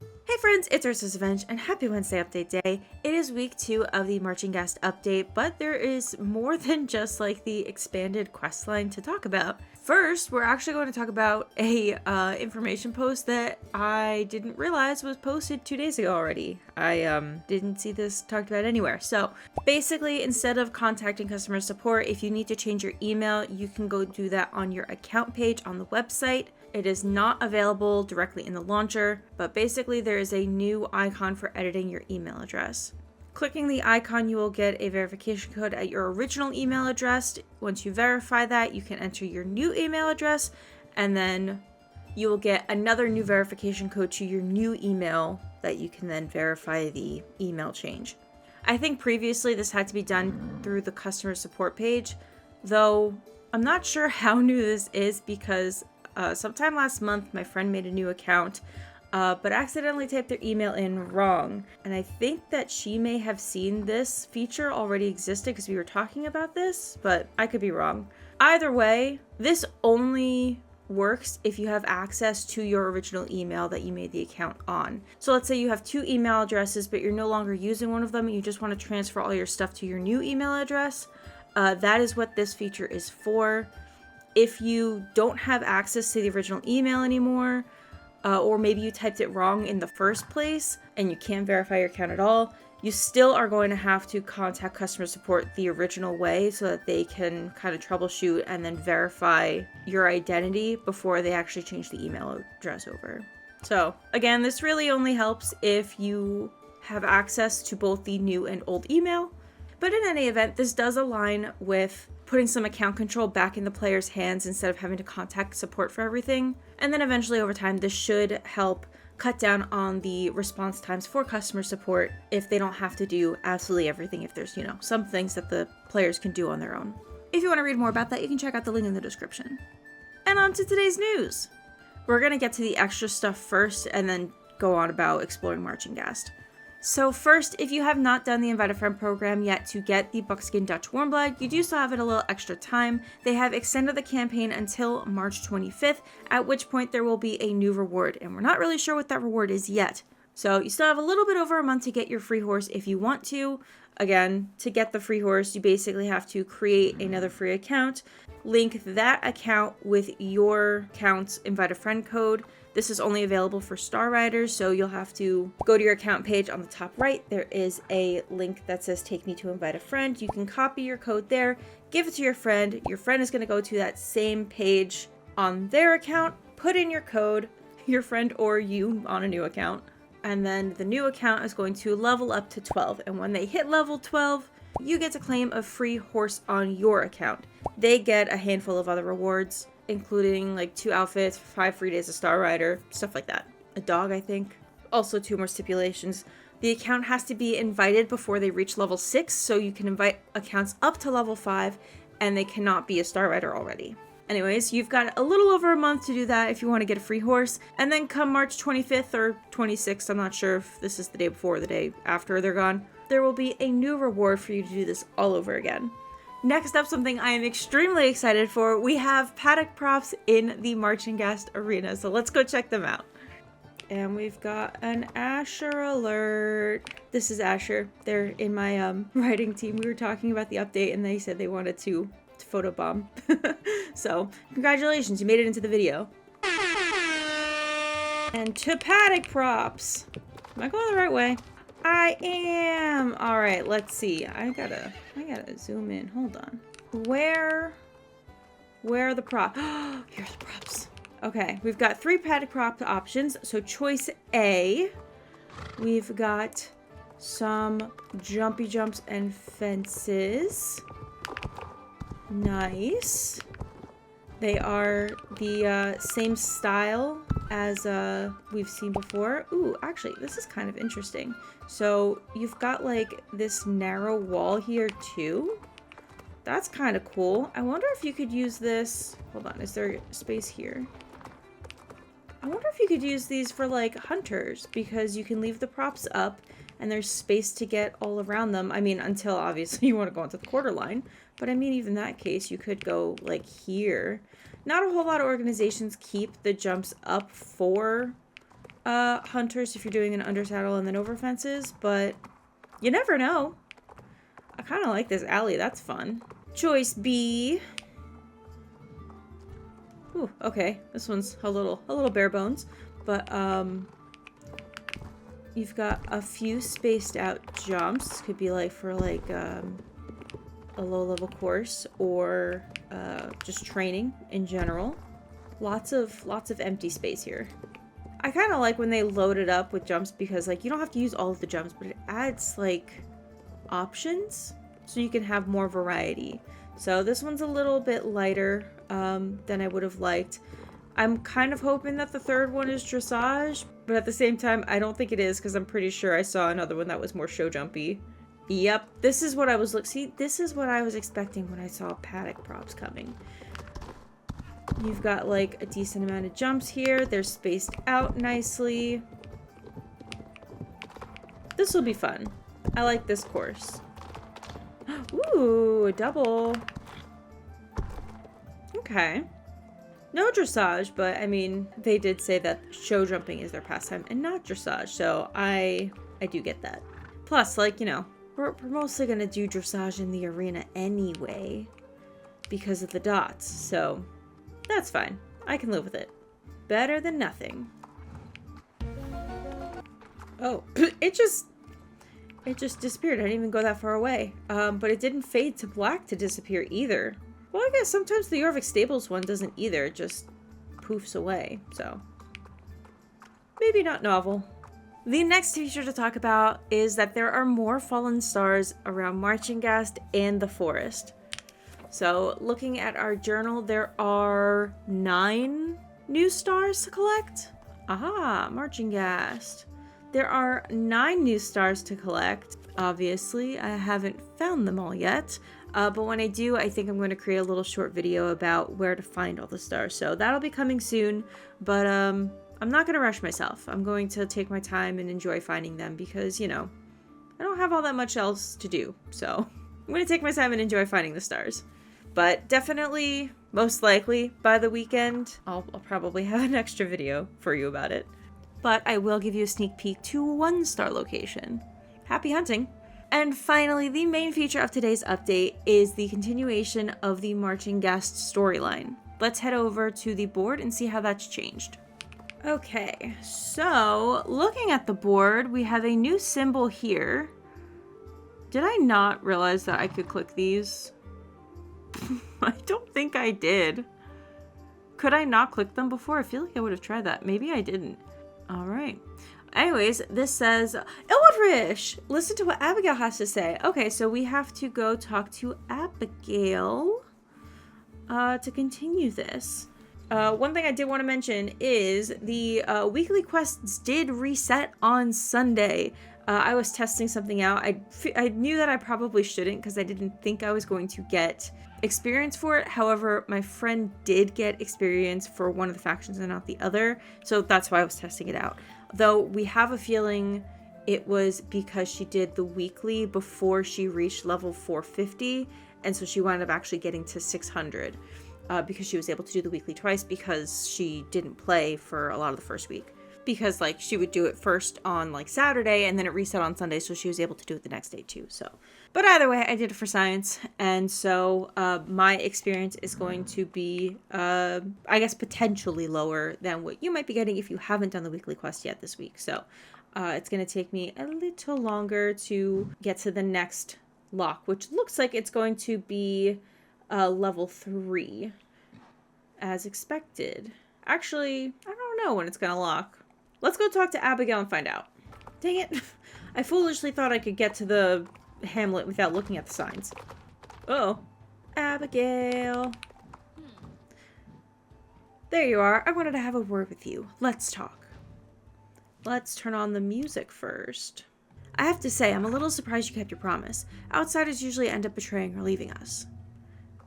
Hey friends, it's UrsulasRevenge and happy Wednesday update day. It is week 2 of the Marchenghast update, but there is more than just like the expanded questline to talk about. First, we're actually going to talk about a information post that I didn't realize was posted 2 days ago already. I didn't see this talked about anywhere. So basically, instead of contacting customer support, if you need to change your email, you can go do that on your account page on the website. It is not available directly in the launcher, but basically there is a new icon for editing your email address. Clicking the icon, you will get a verification code at your original email address. Once you verify that, you can enter your new email address, and then you will get another new verification code to your new email that you can then verify the email change. I think previously this had to be done through the customer support page, though I'm not sure how new this is because sometime last month, my friend made a new account, but accidentally typed their email in wrong. And I think that she may have seen this feature already existed because we were talking about this, but I could be wrong. Either way, this only works if you have access to your original email that you made the account on. So let's say you have 2 email addresses, but you're no longer using one of them and you just want to transfer all your stuff to your new email address. That is what this feature is for. If you don't have access to the original email anymore, or maybe you typed it wrong in the first place and you can't verify your account at all, you still are going to have to contact customer support the original way so that they can kind of troubleshoot and then verify your identity before they actually change the email address over. So again, this really only helps if you have access to both the new and old email. But in any event, this does align with putting some account control back in the player's hands instead of having to contact support for everything. And then eventually over time, this should help cut down on the response times for customer support if they don't have to do absolutely everything, if there's, some things that the players can do on their own. If you want to read more about that, you can check out the link in the description. And on to today's news. We're going to get to the extra stuff first and then go on about exploring Marchenghast. So first, if you have not done the Invite a Friend program yet to get the Buckskin Dutch Warmblood, you do still have it a little extra time. They have extended the campaign until March 25th, at which point there will be a new reward, and we're not really sure what that reward is yet. So you still have a little bit over a month to get your free horse if you want to. Again, to get the free horse, you basically have to create another free account, link that account with your account's Invite a Friend code. This is only available for Star Riders, so you'll have to go to your account page on the top right. There is a link that says take me to invite a friend. You can copy your code there, give it to your friend. Your friend is going to go to that same page on their account, put in your code, your friend or you on a new account, and then the new account is going to level up to 12. And when they hit level 12, you get to claim a free horse on your account. They get a handful of other rewards, including like 2 outfits, 5 free days of Star Rider, stuff like that. A dog, I think. Also 2 more stipulations. The account has to be invited before they reach level 6, so you can invite accounts up to level 5, and they cannot be a Star Rider already. Anyways, you've got a little over a month to do that if you want to get a free horse, and then come March 25th or 26th, I'm not sure if this is the day before or the day after they're gone, there will be a new reward for you to do this all over again. Next up, something I am extremely excited for, we have Paddock Props in the Marchenghast arena, so let's go check them out. And we've got an Asher alert. This is Asher. They're in my writing team. We were talking about the update and they said they wanted to photobomb. So, congratulations, you made it into the video. And to Paddock Props. Am I going the right way? I am! Alright, let's see. I gotta zoom in. Hold on. Where are the props? Here's the props. Okay, we've got 3 Paddock Prop options. So choice A, we've got some jumpy jumps and fences. Nice. They are the same style as we've seen before. Ooh, actually, this is kind of interesting. So you've got like this narrow wall here too. That's kind of cool. I wonder if you could use this. Hold on, is there space here? I wonder if you could use these for like hunters, because you can leave the props up and there's space to get all around them. I mean, until obviously you want to go into the quarter line. But I mean, even in that case, you could go like here. Not a whole lot of organizations keep the jumps up for hunters if you're doing an under saddle and then over fences, but you never know. I kind of like this alley. That's fun. Choice B. Ooh, okay. This one's a little bare bones, but you've got a few spaced out jumps. This could be like for like a low level course or just training in general. Lots of empty space here. I kind of like when they load it up with jumps because like you don't have to use all of the jumps, but it adds like options so you can have more variety. So this one's a little bit lighter than I would have liked. I'm kind of hoping that the third one is dressage, but at the same time, I don't think it is because I'm pretty sure I saw another one that was more show jumpy. Yep, this is what I was this is what I was expecting when I saw Paddock Props coming. You've got like a decent amount of jumps here. They're spaced out nicely. This will be fun. I like this course. Ooh, a double. Okay. No dressage, but I mean, they did say that show jumping is their pastime and not dressage, so I do get that. Plus, like, you know, we're mostly gonna do dressage in the arena anyway because of the dots, so that's fine. I can live with it. Better than nothing. Oh, it just disappeared. I didn't even go that far away. But it didn't fade to black to disappear either. Well, I guess sometimes the Jorvik Stables one doesn't either. It just poofs away. So, maybe not novel. The next feature to talk about is that there are more fallen stars around Marchenghast and the forest. So, looking at our journal, there are 9 new stars to collect. Aha, Marchenghast. There are 9 new stars to collect. Obviously, I haven't found them all yet. But when I do, I think I'm going to create a little short video about where to find all the stars. So that'll be coming soon. But I'm not going to rush myself. I'm going to take my time and enjoy finding them because, you know, I don't have all that much else to do. So I'm going to take my time and enjoy finding the stars. But definitely, most likely, by the weekend, I'll probably have an extra video for you about it. But I will give you a sneak peek to 1 star location. Happy hunting! And finally, the main feature of today's update is the continuation of the Marchenghast storyline. Let's head over to the board and see how that's changed. Okay, so looking at the board, we have a new symbol here. Did I not realize that I could click these? I don't think I did. Could I not click them before? I feel like I would have tried that. Maybe I didn't. All right. Anyways, this says, Ilwardrish! Listen to what Abigail has to say. Okay, so we have to go talk to Abigail to continue this. One thing I did want to mention is the weekly quests did reset on Sunday. I was testing something out. I knew that I probably shouldn't because I didn't think I was going to get experience for it. However, my friend did get experience for one of the factions and not the other. So that's why I was testing it out. Though we have a feeling it was because she did the weekly before she reached level 450. And so she wound up actually getting to 600 because she was able to do the weekly twice because she didn't play for a lot of the first week. Because like she would do it first on like Saturday and then it reset on Sunday, so she was able to do it the next day too. So, but either way, I did it for science, and so my experience is going to be, I guess, potentially lower than what you might be getting if you haven't done the weekly quest yet this week. So, it's going to take me a little longer to get to the next lock, which looks like it's going to be level 3, as expected. Actually, I don't know when it's going to lock. Let's go talk to Abigail and find out. Dang it. I foolishly thought I could get to the hamlet without looking at the signs. Uh-oh. Abigail. There you are. I wanted to have a word with you. Let's talk. Let's turn on the music first. I have to say, I'm a little surprised you kept your promise. Outsiders usually end up betraying or leaving us.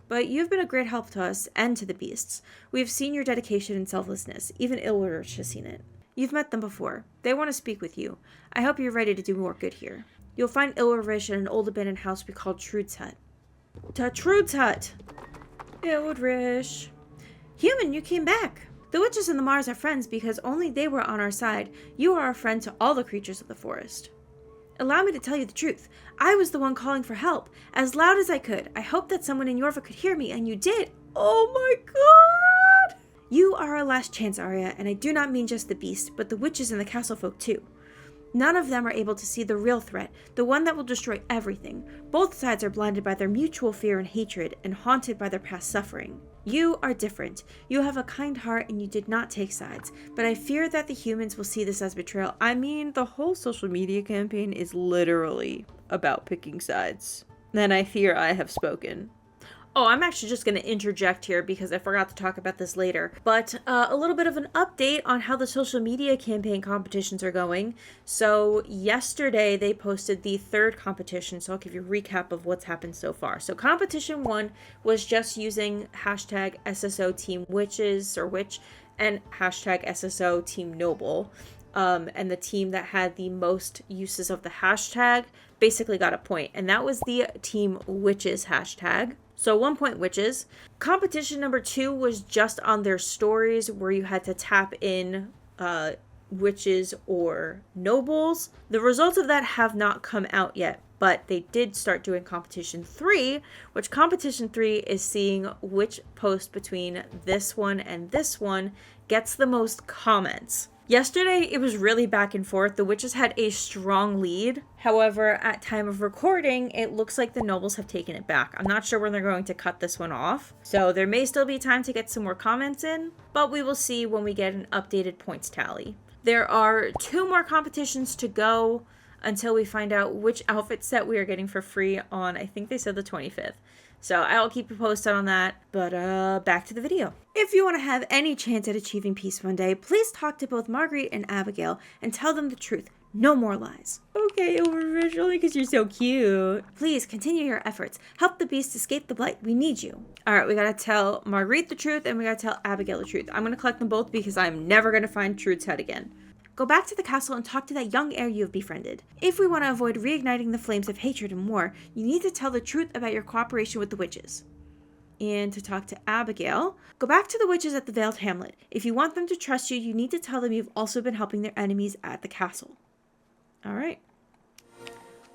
But you've been a great help to us and to the beasts. We have seen your dedication and selflessness. Even Ilwardrish has seen it. You've met them before. They want to speak with you. I hope you're ready to do more good here. You'll find Ilwardrish in an old abandoned house we call Trude's Hut. Trude's Hut! Ilwardrish. Human, you came back. The witches and the Mars are friends because only they were on our side. You are a friend to all the creatures of the forest. Allow me to tell you the truth. I was the one calling for help, as loud as I could. I hoped that someone in Yorva could hear me, and you did. Oh my god! You are our last chance, Arya, and I do not mean just the beast, but the witches and the castle folk too. None of them are able to see the real threat, the one that will destroy everything. Both sides are blinded by their mutual fear and hatred, and haunted by their past suffering. You are different. You have a kind heart and you did not take sides, but I fear that the humans will see this as betrayal. I mean, the whole social media campaign is literally about picking sides. Then I fear I have spoken. Oh, I'm actually just going to interject here because I forgot to talk about this later. But a little bit of an update on how the social media campaign competitions are going. So yesterday they posted the third competition. So I'll give you a recap of what's happened so far. So competition 1 was just using hashtag SSO Team Witches or Witch and hashtag SSO Team Noble. And the team that had the most uses of the hashtag basically got a point. And that was the Team Witches hashtag. So 1 point witches. Competition number 2 was just on their stories where you had to tap in witches or nobles. The results of that have not come out yet, but they did start doing competition 3, which competition 3 is seeing which post between this one and this one gets the most comments. Yesterday, it was really back and forth. The witches had a strong lead. However, at time of recording, it looks like the nobles have taken it back. I'm not sure when they're going to cut this one off. So there may still be time to get some more comments in, but we will see when we get an updated points tally. There are 2 more competitions to go until we find out which outfit set we are getting for free on, I think they said the 25th. So I'll keep you posted on that, but back to the video. If you want to have any chance at achieving peace one day, please talk to both Marguerite and Abigail and tell them the truth. No more lies. Okay, OverRevenge, only because you're so cute. Please continue your efforts. Help the beast escape the blight. We need you. All right, we gotta tell Marguerite the truth and we gotta tell Abigail the truth. I'm gonna collect them both because I'm never gonna find Trude's head again. Go back to the castle and talk to that young heir you have befriended. If we want to avoid reigniting the flames of hatred and war, you need to tell the truth about your cooperation with the witches. And to talk to Abigail, go back to the witches at the Veiled Hamlet. If you want them to trust you, you need to tell them you've also been helping their enemies at the castle. Alright.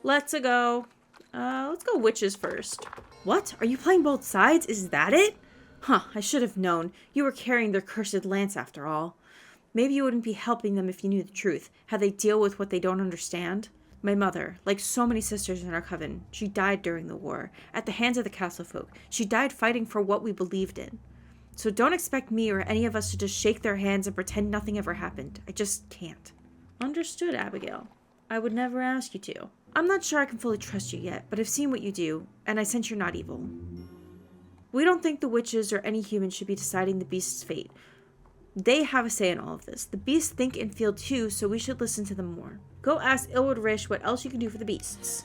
Let's go witches first. What? Are you playing both sides? Is that it? Huh, I should have known. You were carrying their cursed lance after all. Maybe you wouldn't be helping them if you knew the truth, how they deal with what they don't understand. My mother, like so many sisters in our coven, she died during the war, at the hands of the castle folk. She died fighting for what we believed in. So don't expect me or any of us to just shake their hands and pretend nothing ever happened. I just can't. Understood, Abigail. I would never ask you to. I'm not sure I can fully trust you yet, but I've seen what you do, and I sense you're not evil. We don't think the witches or any human should be deciding the beast's fate. They have a say in all of this. The beasts think and feel too, so we should listen to them more. Go ask Ilwood Rish what else you can do for the beasts.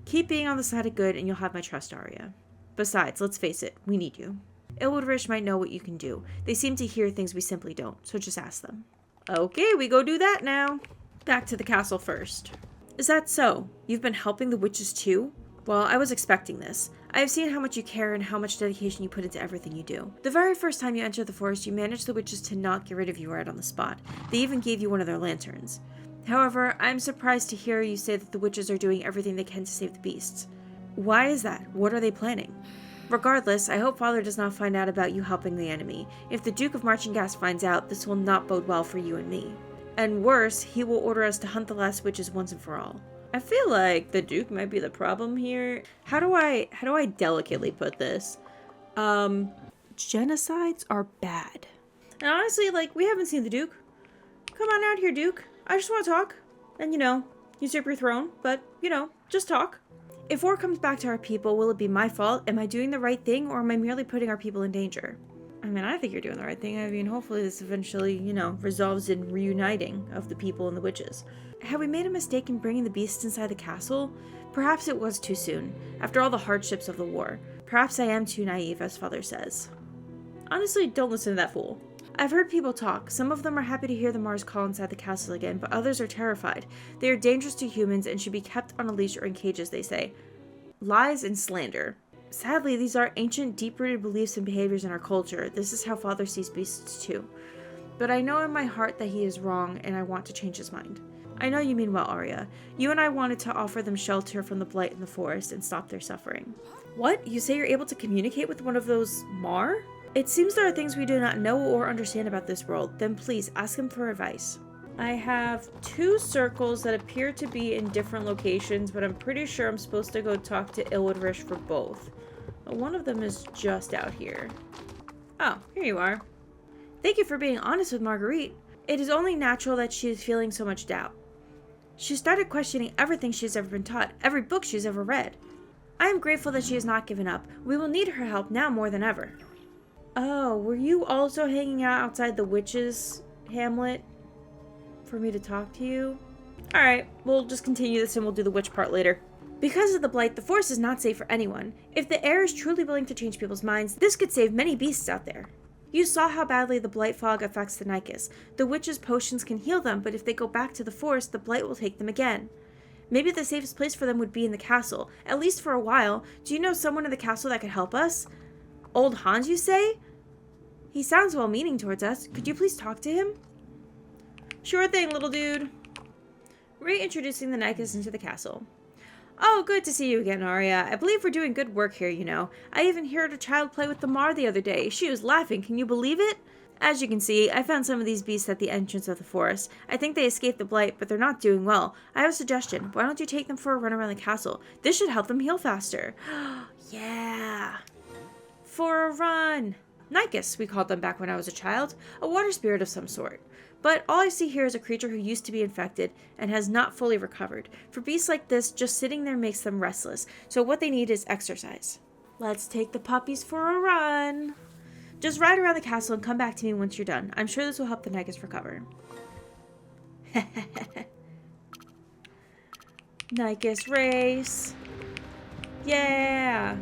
Keep being on the side of good and you'll have my trust, Arya. Besides, let's face it, we need you. Ilwood Rish might know what you can do. They seem to hear things we simply don't, so just ask them. Okay, we go do that now. Back to the castle first. Is that so? You've been helping the witches too? Well, I was expecting this. I have seen how much you care and how much dedication you put into everything you do. The very first time you entered the forest, you managed the witches to not get rid of you right on the spot. They even gave you one of their lanterns. However, I'm surprised to hear you say that the witches are doing everything they can to save the beasts. Why is that? What are they planning? Regardless, I hope Father does not find out about you helping the enemy. If the Duke of Marchenghast finds out, this will not bode well for you and me. And worse, he will order us to hunt the last witches once and for all. I feel like the Duke might be the problem here. How do I delicately put this? Genocides are bad. And honestly, like, we haven't seen the Duke. Come on out here, Duke. I just want to talk. And, usurp your throne. But, just talk. If war comes back to our people, will it be my fault? Am I doing the right thing, or am I merely putting our people in danger? I mean, I think you're doing the right thing. I mean, hopefully this eventually, resolves in reuniting of the people and the witches. Have we made a mistake in bringing the beasts inside the castle? Perhaps it was too soon, after all the hardships of the war. Perhaps I am too naive, as Father says. Honestly, don't listen to that fool. I've heard people talk. Some of them are happy to hear the Mars call inside the castle again, but others are terrified. They are dangerous to humans and should be kept on a leash or in cages, they say. Lies and slander. Sadly, these are ancient, deep-rooted beliefs and behaviors in our culture. This is how Father sees beasts too. But I know in my heart that he is wrong, and I want to change his mind. I know you mean well, Arya. You and I wanted to offer them shelter from the blight in the forest and stop their suffering. What? You say you're able to communicate with one of those Mar? It seems there are things we do not know or understand about this world. Then please, ask him for advice. I have 2 circles that appear to be in different locations, but I'm pretty sure I'm supposed to go talk to Ilwoodrish for both. One of them is just out here. Oh, here you are. Thank you for being honest with Marguerite. It is only natural that she is feeling so much doubt. She started questioning everything she has ever been taught, every book she has ever read. I am grateful that she has not given up. We will need her help now more than ever. Oh, were you also hanging out outside the witch's hamlet for me to talk to you? Alright, we'll just continue this and we'll do the witch part later. Because of the blight, the forest is not safe for anyone. If the air is truly willing to change people's minds, this could save many beasts out there. You saw how badly the blight fog affects the Nykus. The witch's potions can heal them, but if they go back to the forest, the blight will take them again. Maybe the safest place for them would be in the castle, at least for a while. Do you know someone in the castle that could help us? Old Hans, you say? He sounds well-meaning towards us. Could you please talk to him? Sure thing, little dude. Reintroducing the Nykus into the castle. Oh, good to see you again, Arya. I believe we're doing good work here, you know. I even heard a child play with the Mar the other day. She was laughing. Can you believe it? As you can see, I found some of these beasts at the entrance of the forest. I think they escaped the blight, but they're not doing well. I have a suggestion. Why don't you take them for a run around the castle? This should help them heal faster. Yeah. For a run. Nykus, we called them back when I was a child. A water spirit of some sort. But all I see here is a creature who used to be infected and has not fully recovered. For beasts like this, just sitting there makes them restless. So what they need is exercise. Let's take the puppies for a run. Just ride around the castle and come back to me once you're done. I'm sure this will help the Nykus recover. Nykus race. Yeah.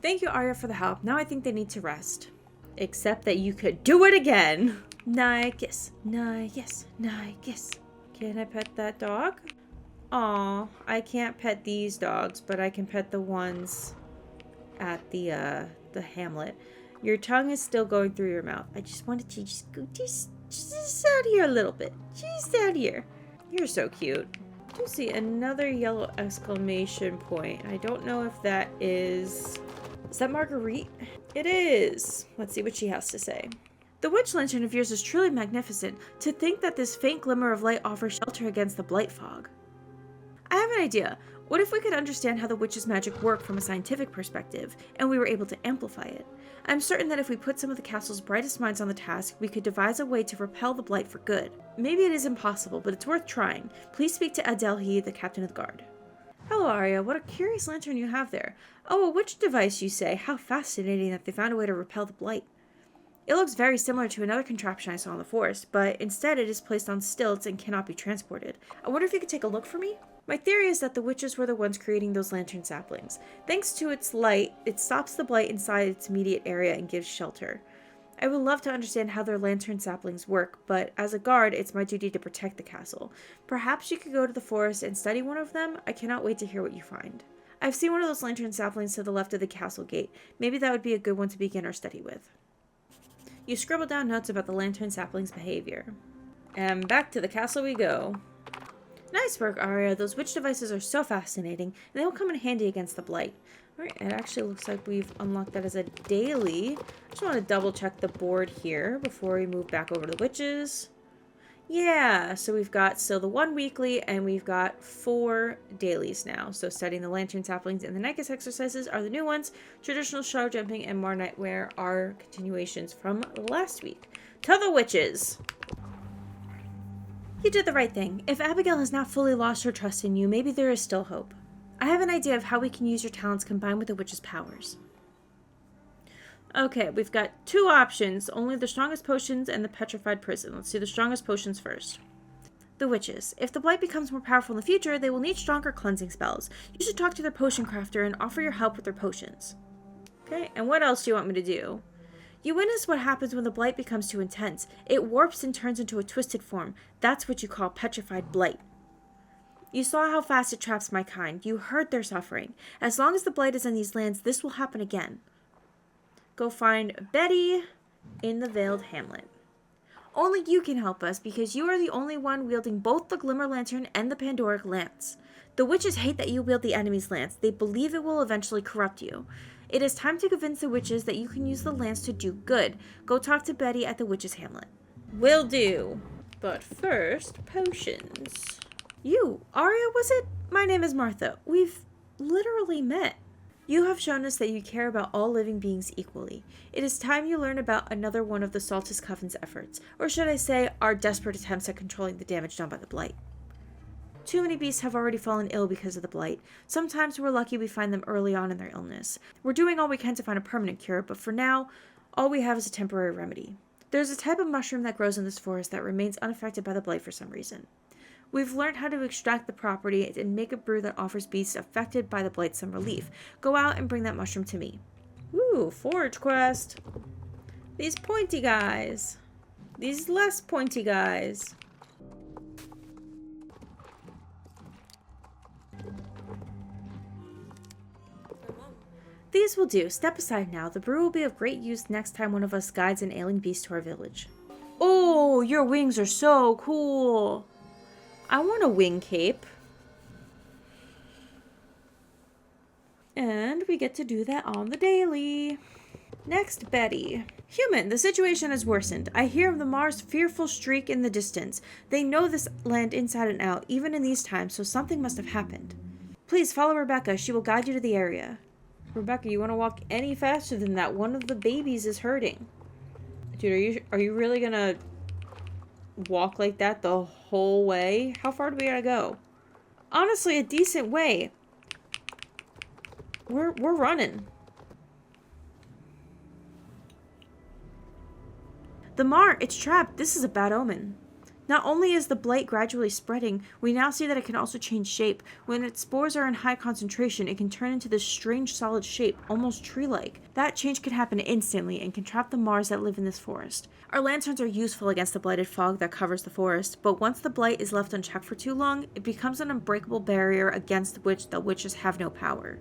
Thank you, Arya, for the help. Now I think they need to rest. Except that you could do it again. Nykus, Nykus, Nykus. Can I pet that dog? Aw, I can't pet these dogs, but I can pet the ones at the hamlet. Your tongue is still going through your mouth. I just wanted to just go just out here a little bit. Just out here. You're so cute. I do see another yellow exclamation point. I don't know if that is... Is that Marguerite? It is. Let's see what she has to say. The witch lantern of yours is truly magnificent. To think that this faint glimmer of light offers shelter against the blight fog. I have an idea. What if we could understand how the witch's magic worked from a scientific perspective, and we were able to amplify it? I'm certain that if we put some of the castle's brightest minds on the task, we could devise a way to repel the blight for good. Maybe it is impossible, but it's worth trying. Please speak to Adelhi, the captain of the guard. Hello, Arya. What a curious lantern you have there. Oh, a witch device, you say? How fascinating that they found a way to repel the blight. It looks very similar to another contraption I saw in the forest, but instead it is placed on stilts and cannot be transported. I wonder if you could take a look for me? My theory is that the witches were the ones creating those lantern saplings. Thanks to its light, it stops the blight inside its immediate area and gives shelter. I would love to understand how their lantern saplings work, but as a guard, it's my duty to protect the castle. Perhaps you could go to the forest and study one of them? I cannot wait to hear what you find. I've seen one of those lantern saplings to the left of the castle gate. Maybe that would be a good one to begin our study with. You scribble down notes about the lantern sapling's behavior. And back to the castle we go. Nice work, Arya. Those witch devices are so fascinating, and they will come in handy against the blight. Alright, it actually looks like we've unlocked that as a daily. I just want to double check the board here before we move back over to the witches. Yeah, so we've got still the 1 weekly, and we've got 4 dailies now. So studying the lantern saplings and the Nycus exercises are the new ones. Traditional show jumping and more nightwear are continuations from last week. To the witches! You did the right thing. If Abigail has not fully lost her trust in you, maybe there is still hope. I have an idea of how we can use your talents combined with the witch's powers. Okay, we've got 2 options. Only the strongest potions and the petrified prison. Let's do the strongest potions first. The witches. If the blight becomes more powerful in the future, they will need stronger cleansing spells. You should talk to their potion crafter and offer your help with their potions. Okay, and what else do you want me to do? You witness what happens when the blight becomes too intense. It warps and turns into a twisted form. That's what you call petrified blight. You saw how fast it traps my kind. You heard their suffering. As long as the blight is in these lands, this will happen again. Go find Betty in the Veiled Hamlet. Only you can help us because you are the only one wielding both the Glimmer Lantern and the Pandoric Lance. The witches hate that you wield the enemy's lance. They believe it will eventually corrupt you. It is time to convince the witches that you can use the lance to do good. Go talk to Betty at the Witches' Hamlet. Will do. But first, potions. You, Arya, was it? My name is Martha. We've literally met. You have shown us that you care about all living beings equally. It is time you learn about another one of the Saltus Coven's efforts, or should I say, our desperate attempts at controlling the damage done by the blight. Too many beasts have already fallen ill because of the blight. Sometimes we're lucky we find them early on in their illness. We're doing all we can to find a permanent cure, but for now, all we have is a temporary remedy. There's a type of mushroom that grows in this forest that remains unaffected by the blight for some reason. We've learned how to extract the property and make a brew that offers beasts affected by the blight some relief. Go out and bring that mushroom to me. Ooh, forage quest. These pointy guys. These less pointy guys. These will do. Step aside now. The brew will be of great use next time one of us guides an ailing beast to our village. Oh, your wings are so cool. I want a wing cape. And we get to do that on the daily. Next, Betty. Human, the situation has worsened. I hear of the Mars' fearful streak in the distance. They know this land inside and out, even in these times, so something must have happened. Please follow Rebecca. She will guide you to the area. Rebecca, you want to walk any faster than that? One of the babies is hurting. Dude, are you really gonna walk like that the whole way? How far do we gotta go? Honestly, a decent way. We're running. The Mar, it's trapped. This is a bad omen. Not only is the blight gradually spreading, we now see that it can also change shape. When its spores are in high concentration, it can turn into this strange solid shape, almost tree-like. That change can happen instantly and can trap the Mars that live in this forest. Our lanterns are useful against the blighted fog that covers the forest, but once the blight is left unchecked for too long, it becomes an unbreakable barrier against which the witches have no power.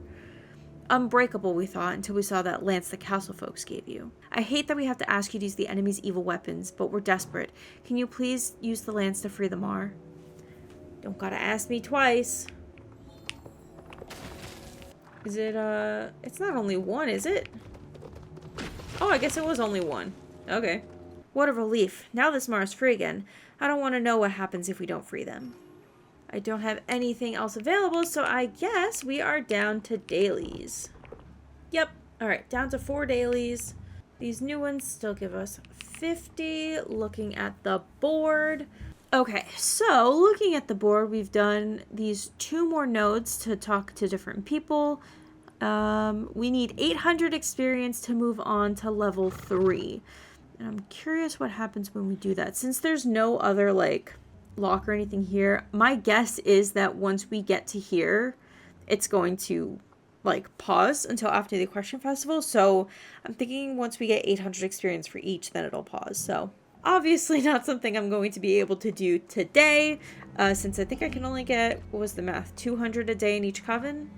Unbreakable, we thought, until we saw that lance the castle folks gave you. I hate that we have to ask you to use the enemy's evil weapons, but we're desperate. Can you please use the lance to free the Mar? Don't gotta ask me twice. Is it, it's not only one, is it? Oh, I guess it was only one. Okay. What a relief. Now this Mar is free again. I don't want to know what happens if we don't free them. I don't have anything else available, so I guess we are down to dailies. Yep. Alright, down to 4 dailies. These new ones still give us 50. Looking at the board. Okay, so looking at the board, we've done these 2 more nodes to talk to different people. We need 800 experience to move on to level 3. And I'm curious what happens when we do that. Since there's no other, like, lock or anything here, my guess is that once we get to here, it's going to like pause until after the Equestrian Festival. So I'm thinking once we get 800 experience for each, then it'll pause. So obviously not something I'm going to be able to do today, since I think I can only get, what was the math, 200 a day in each coven.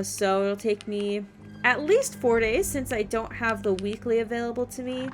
So it'll take me at least 4 days since I don't have the weekly available to me.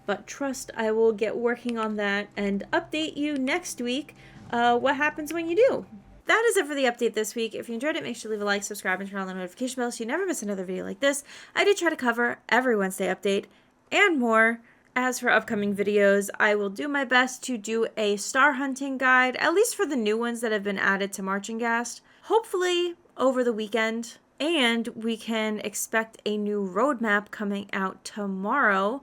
But trust I will get working on that and update you next week what happens when you do. That is it for the update this week. If you enjoyed it, make sure to leave a like, subscribe, and turn on the notification bell so you never miss another video like this. I do try to cover every Wednesday update and more. As for upcoming videos, I will do my best to do a star hunting guide, at least for the new ones that have been added to Marchenghast, hopefully over the weekend. And we can expect a new roadmap coming out tomorrow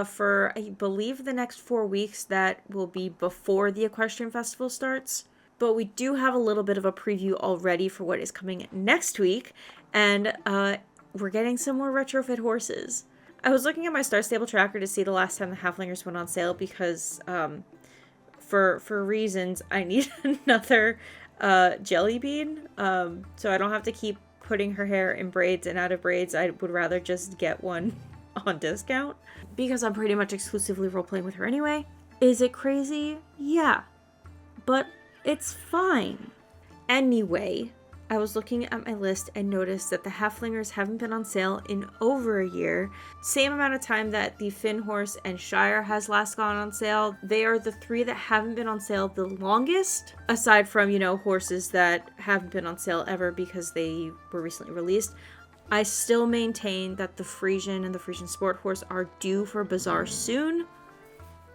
for, I believe, the next 4 weeks that will be before the Equestrian Festival starts. But we do have a little bit of a preview already for what is coming next week, and we're getting some more retrofit horses. I was looking at my Star Stable tracker to see the last time the Halflingers went on sale because, for reasons, I need another jelly bean, so I don't have to keep putting her hair in braids and out of braids. I would rather just get one on discount because I'm pretty much exclusively role-playing with her anyway. Is it crazy? Yeah, but it's fine. Anyway, I was looking at my list and noticed that the Halflingers haven't been on sale in over a year. Same amount of time that the Finn Horse and Shire has last gone on sale. They are the 3 that haven't been on sale the longest, aside from, you know, horses that haven't been on sale ever because they were recently released. I still maintain that the Frisian and the Frisian Sport Horse are due for Bazaar soon.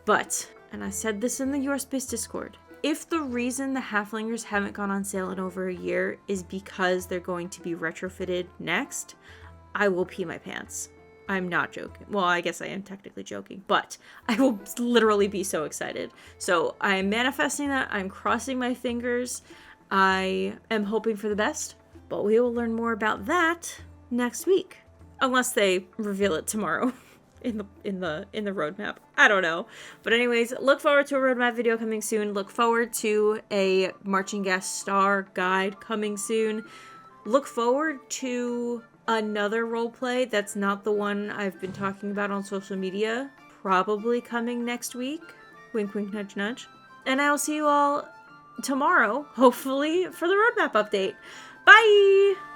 But, and I said this in the UrSpace Discord, if the reason the Halflingers haven't gone on sale in over a year is because they're going to be retrofitted next, I will pee my pants. I'm not joking. Well, I guess I am technically joking, but I will literally be so excited. So I'm manifesting that. I'm crossing my fingers. I am hoping for the best, but we will learn more about that next week. Unless they reveal it tomorrow. in the roadmap. I don't know. But anyways, look forward to a roadmap video coming soon. Look forward to a Marchenghast star guide coming soon. Look forward to another roleplay that's not the one I've been talking about on social media, probably coming next week. Wink, wink, nudge, nudge. And I will see you all tomorrow, hopefully, for the roadmap update. Bye!